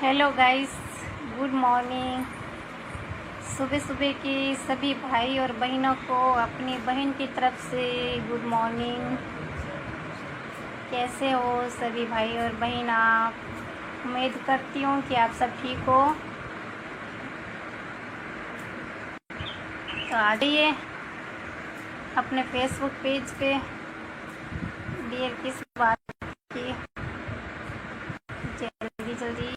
Hello guys, good morning. सुबह सुबह की सभी भाई और बहनों को अपनी बहन की तरफ से गुड मॉर्निंग। कैसे हो सभी भाई और बहन? आप उम्मीद करती हूँ कि आप सब ठीक हो। तो आ जाइए अपने फेसबुक पेज पे डियर किस बात की, जल्दी जल्दी।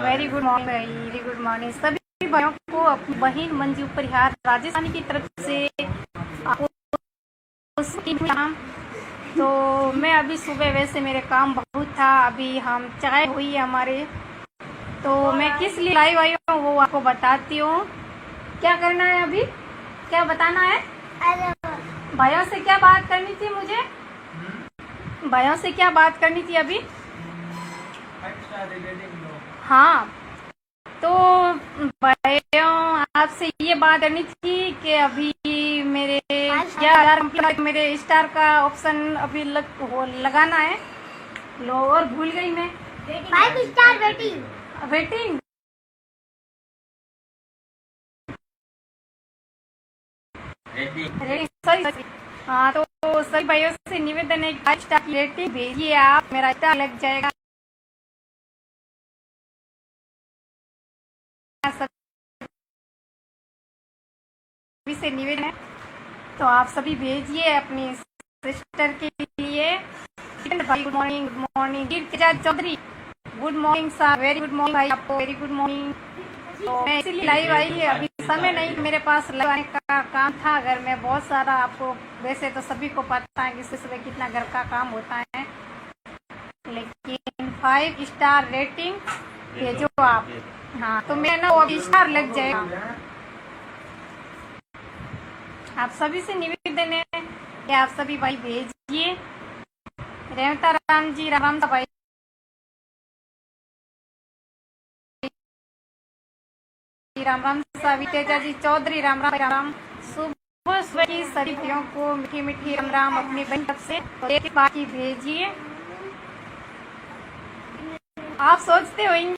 वेरी गुड मॉर्निंग भाई, वेरी गुड मॉर्निंग सभी भाइयों को। अपनी बहन मंजू परिहार राजस्थान की तरफ से आपको तो मैं अभी सुबह, वैसे मेरे काम बहुत था, अभी हम चाय हुई है हमारे, तो मैं किस लिए लाइव आई हूँ वो आपको बताती हूँ। क्या करना है अभी, क्या बताना है? भाइयों से क्या बात करनी थी मुझे? भाइयों से क्या बात करनी थी अभी? हाँ, तो भाइयों आपसे ये बात करनी थी कि अभी मेरे मेरे स्टार का ऑप्शन अभी लगाना है। लो, और भूल गई मैं। 5 star waiting waiting rating, sorry. हाँ, तो सभी भाइयों से निवेदन है, 5 स्टार की रेटिंग भेजिए आप, मेरा स्टार लग जाएगा। सभी से निवेदन है, तो आप सभी भेजिए अपनी सिस्टर के लिए। भाई good morning, good morning. Kirtiraj Chaudhary good morning साहब, वेरी गुड मॉर्निंग भाई, आपको वेरी गुड मॉर्निंग। तो मैं इसीलिए लाइव आई है, अभी समय नहीं मेरे पास लगाने का काम था घर में बहुत सारा। आपको वैसे तो सभी को पता है कि सुबह कितना घर का काम होता है, लेकिन 5 स्टार रेटिंग भेजो आप। हाँ, तो मैं ना वो स्टार लग जाएगा। आप सभी से निवेदन है कि आप सभी भाई भेजिए। रेवता राम जी, राम सा भाई, राम राम सा वितेजा जी चौधरी, राम राम राम राम। सुबह सुबह की सभी भाइयों को मीठी मीठी राम राम अपनी बहन तरफ से। तो बाकी भेजिए। आप सोचते होंगे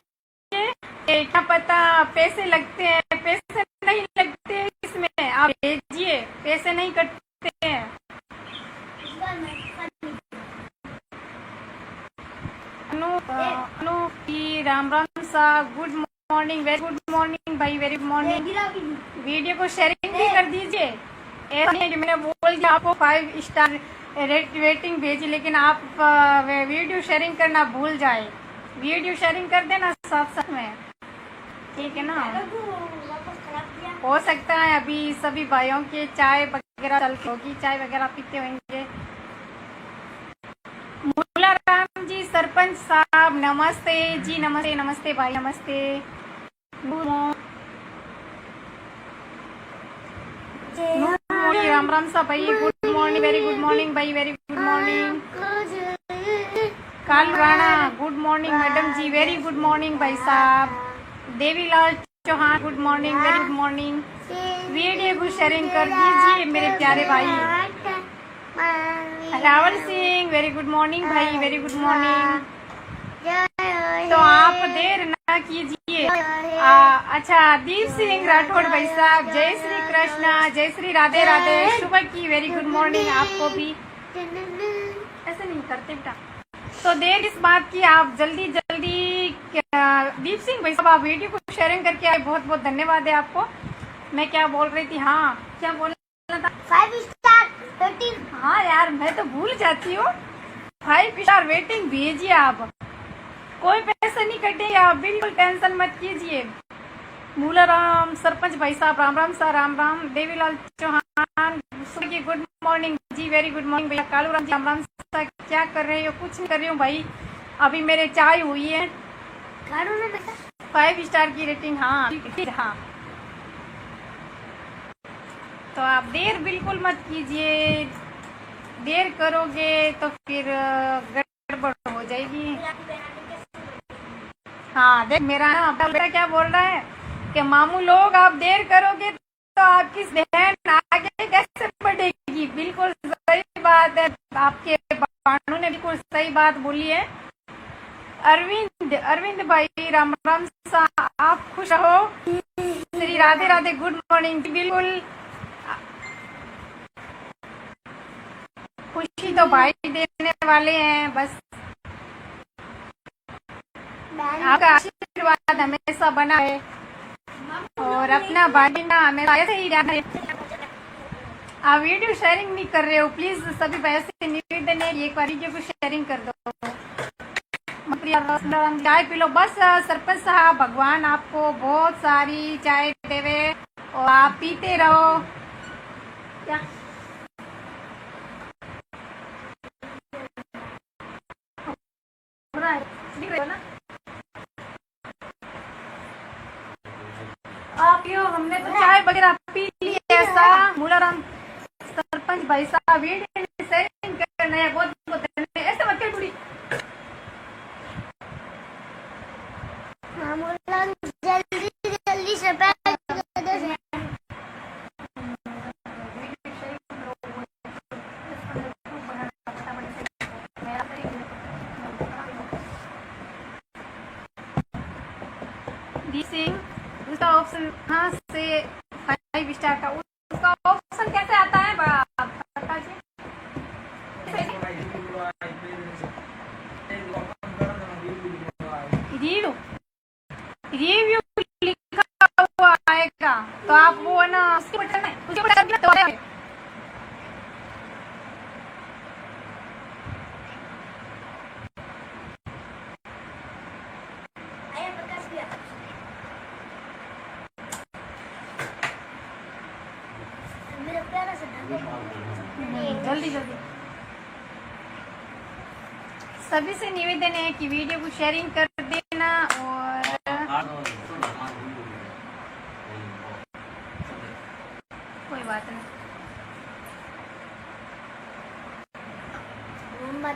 क्या पता पैसे लगते हैं, पैसे नहीं लगते हैं इसमें, आप भेजिए, पैसे नहीं कटते हैं। अनु की राम राम सा good morning, very good morning भाई, वेरी गुड मॉर्निंग। वीडियो को शेयरिंग भी कर दीजिए। ऐसा नहीं है कि मैंने बोल दिया आपको 5 स्टार रेटिंग भेजी, लेकिन आप वीडियो शेयरिंग करना भूल जाए। वीडियो शेयरिंग कर देना साथ साथ में, ठीक है ना? हो सकता है अभी सभी भाइयों के चाय वगैरह चल होगी, चाय वगैरह पीते होंगे। मुला राम जी सरपंच साहब नमस्ते जी, नमस्ते नमस्ते भाई, नमस्ते। राम राम साहब भाई, good morning, very good morning भाई, very good morning. Kalu Rana good morning madam ji, very good morning भाई साहब। Devilal Chauhan good morning, very good morning. Video को शेयरिंग कर दीजिए मेरे प्यारे भाई। Rawal Singh very good morning भाई, वेरी गुड मॉर्निंग। तो आप देर ना कीजिए। अच्छा, दीप सिंह राठौड़ भाई साहब, जय श्री कृष्णा, जय श्री राधे राधे, सुबह की वेरी गुड मॉर्निंग आपको भी। ऐसे नहीं करते बेटा। तो देर इस बात की, आप जल्दी जल्दी दीप सिंह भाई साहब आप वीडियो को शेयरिंग करके आए, बहुत बहुत धन्यवाद है आपको। मैं क्या बोल रही थी? हाँ, क्या बोलना था? 5 स्टार वेटिंग। हाँ यार, मैं तो भूल जाती हूँ। 5 स्टार वेटिंग भेजिए आप, कोई पैसे नहीं कटेंगे, आप बिल्कुल टेंशन मत कीजिए। मूला राम सरपंच भाई साहब, राम राम सा, राम राम। देवीलाल चौहान सुबह की गुड मॉर्निंग जी, वेरी गुड मॉर्निंग भैया। कालू राम जी, राम राम सा, क्या कर रहे हो? कुछ नहीं कर रही हूँ भाई, अभी मेरे चाय हुई है, काढू ना बेटा 5 स्टार की रेटिंग। हाँ हाँ, तो आप देर बिल्कुल मत कीजिए, देर करोगे तो फिर गड़बड़ हो जाएगी। हाँ देख, मेरा ना बेटा क्या बोल रहा है कि मामू लोग आप देर करोगे तो आपकी बहन आगे कैसे बढ़ेगी। बिल्कुल सही बात है, आपके बानू ने बिल्कुल सही बात बोली है। अरविंद भाई राम राम सा, आप खुश रहो। Shri Radhe Radhe, good morning. बिल्कुल खुशी तो भाई देने वाले हैं, बस आपका आशीर्वाद हमेशा बना है और अपना भाई ना हमेशा ऐसे ही रहना है। आप वीडियो शेयरिंग नहीं कर रहे हो, प्लीज सभी भाइयों से निवेदन है एक बार वीडियो को शेयरिंग कर दो। चाय पी लो बस। सरपंच साहब भगवान आपको बहुत सारी चाय देवे और आप पीते रहो। क्या ना आप यो, हमने तो चाय वगैरह पी ली। ऐसा मूलाराम सरपंच भाई साहब वीडियो शेयरिंग करना है, बहुत बहुत धन्यवाद। ऐसे मत कर पूरी मामूला जल्दी जल्दी से पैक कर दो। दी सिंह उसका ऑप्शन कहाँ से 5 स्टार का, उसका ऑप्शन कैसे आता है बता जी। रिव्यू रिव्यू लिखा हुआ आएगा तो आप वो है ना उसके बटन तो आएगा। जल्दी जल्दी सभी से निवेदन है कि वीडियो को शेयरिंग कर देना और कोई बात नहीं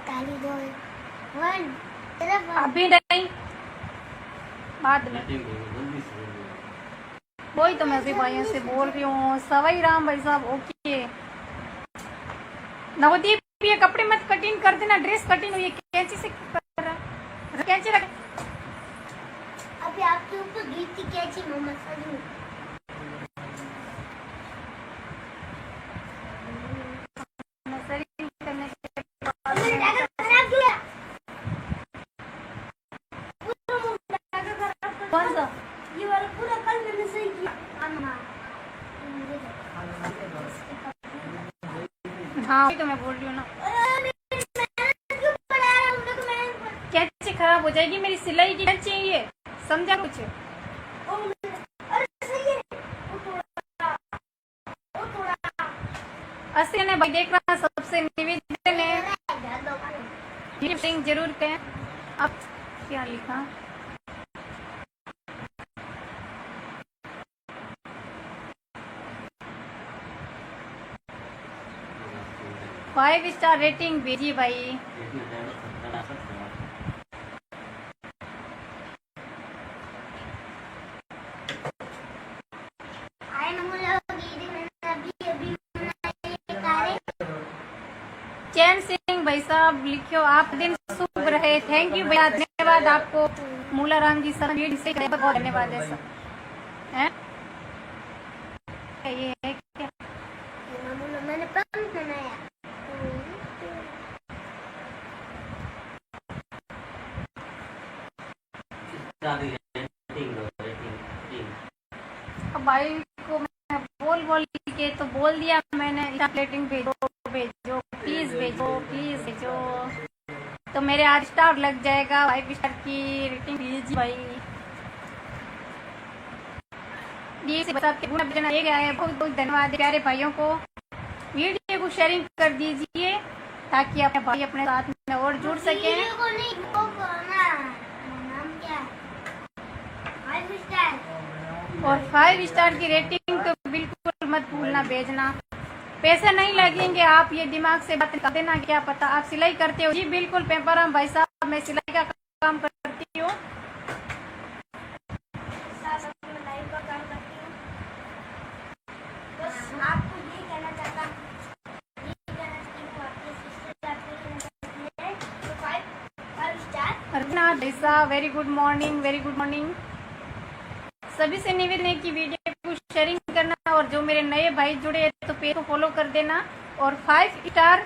ताली दो अभी नहीं, बाद में। वही तो मैं अभी भाइयों से बोल रही हूँ। सवाई राम भाई साहब ओके। नवदीप ये कपड़े मत कटिंग कर देना, ड्रेस कटिंग हुई है कैंची से कर रहा, कैंची रख। अभी आपके ऊपर गिरती कैंची मोहम्मद सजू कौन सा ये वाला पूरा कल मैंने सही किया। हाँ तो मैं बोल रही हूँ ना, कैंची खराब हो जाएगी। मेरी सिलाई की कैंची है ये, समझा कुछ। अस्सी ने भाई देख रहा, सबसे निवेदन है जरूर करें। अब क्या लिखा 5 स्टार रेटिंग भेजी भाई। चैन सिंह भाई साहब लिखो आप दिन शुभ रहे। थैंक यू भैया, धन्यवाद आपको। मूलाराम जी सर से बहुत धन्यवाद है सर। ये है क्या मैंने पंख बनाया। अब भाई को मैं बोल के तो बोल दिया मैंने, रेटिंग भेजो भेजो प्लीज भेजो प्लीज भेजो, तो मेरे 8 स्टार लग जाएगा। 5 स्टार की रेटिंग भेजिए भाई। बहुत बहुत धन्यवाद प्यारे भाइयों को। वीडियो को शेयरिंग कर दीजिए ताकि अपने भाई अपने साथ में और जुड़ सके। नाम क्या है? और 5 स्टार की रेटिंग तो बिल्कुल मत भूलना भेजना। पैसे नहीं लगेंगे, आप ये दिमाग से बात कर देना। क्या पता आप सिलाई करते हो? जी बिल्कुल पेपरम भाई साहब, मैं सिलाई का काम करती हूँ। मैं लाइव का काम करती हूँ। बस आपको ये कहना चाहती हूँ आपके सिस्टर तो 5 स्टार। अर्चना भाई साहब very good morning, very good morning. सभी से निवेदन है कि वीडियो को शेयरिंग करना, और जो मेरे नए भाई जुड़े हैं तो पेज को फॉलो कर देना और 5 स्टार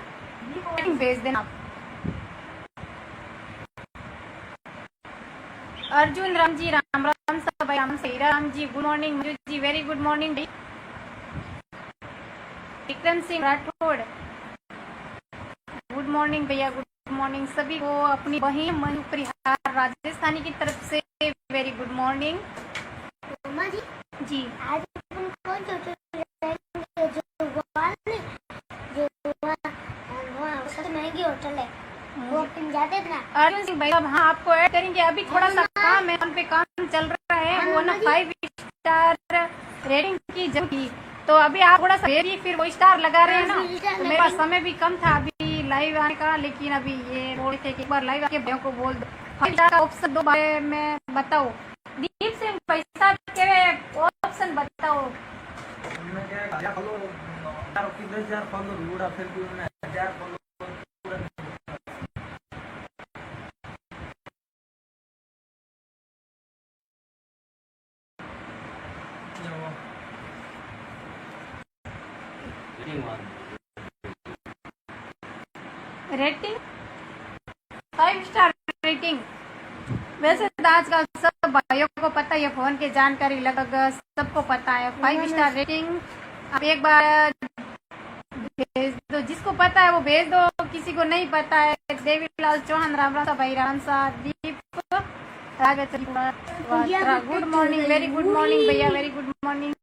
भेज देना। अर्जुन राम जी राम राम साहब, भाई राम से Heera Ram ji good morning. Manju ji very good morning. Vikram Singh Rathore good morning भैया, गुड मॉर्निंग सभी को। अपनी बहन मनु परिहार राजस्थानी की तरफ से वेरी गुड मॉर्निंग। मम्मा जी जी आज अपन कौन सा होटल जाएंगे? जो वहाँ सबसे महंगी होटल है वो अपन जाते थे ना। अर्जुन सिंह भाई साहब, हाँ आपको ऐड करेंगे। अभी थोड़ा सा काम है, उन पे काम चल रहा है। वो ना 5 स्टार रेटिंग की जरूरत, तो अभी आप थोड़ा सा भेजिए, फिर वो स्टार लगा रहे हैं ना। तो मेरे पास समय भी कम था अभी लाइव आने का, लेकिन अभी ये बोल थे कि एक बार लाइव आके भाइयों को बोल दो 5 स्टार का ऑप्शन दो भाई, मैं बताओ। दीप सिंह भाई साहब के ऑप्शन बताओ। उनमें क्या है, 1000 फॉलो 10,000 फॉलो पूरा, फिर भी उन्हें 1000 फॉलो पूरा नहीं रेटिंग 5 स्टार रेटिंग। वैसे तो आजकल सब भाइयों को पता है, फोन की जानकारी लगभग सबको पता है। 5 स्टार रेटिंग आप एक बार भेज दो, जिसको पता है वो भेज दो, किसी को नहीं पता है। देवीलाल चौहान राम राम भाई राम सा Deep good morning, very good morning भैया, वेरी गुड मॉर्निंग।